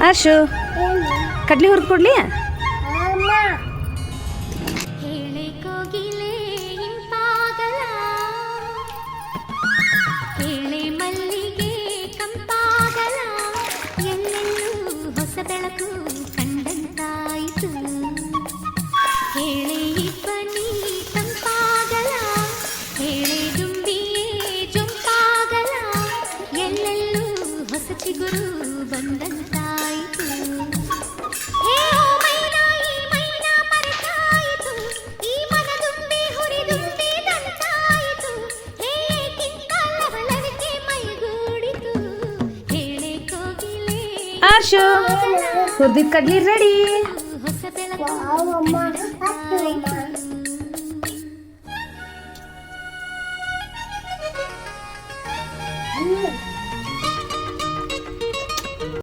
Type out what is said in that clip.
ಆಶು ಕಡ್ಲಿ ಹುರಿದು ಕೊಡ್ಲಿ? ಹೇಳೆ ಕೋಗಿಲೆ ಇಂಪಾಗಲ, ಹೇಳೆ ಮಲ್ಲಿಗೆ ಕಂಪಾಗಲ, ಎಲ್ಲೆಲ್ಲೂ ಹೊಸ ಬೆಳಕು ಕಂಡಂತಾಯಿತು. ಹೇಳೆ ಇಬ್ಬನಿ ತಂಪಾಗಲ, ಹೇಳೆ ದುಂಬಿಯೇ ಜೊಂಪಾಗಲ, ಎಲ್ಲೆಲ್ಲೂ ಹೊಸ ಚಿಗುರು ಬಂದಂತಾಯಿತು. ಹೇ ಓ ಮೈನಾ, ಈ ಮೈನಾ ಮರೆತಾಯಿತು, ಈ ಮನದುಂಬಿ ಹುರಿದುಂಬಿ ದಂತಾಯಿತು. ಹೇ ಕಿಂಕಾಲವಲವಿಕೆ ಮೈಗೂಡಿತು, ಹೇಳೆ ಕೋಗಿಲೆ ಆಶು ಹುರಿದಿದ್ದ ಕಡ್ಲಿ ರೆಡಿ. ಹೊಸ ಬೆಳಕು ಕಂಡಂತಾಯಿತು.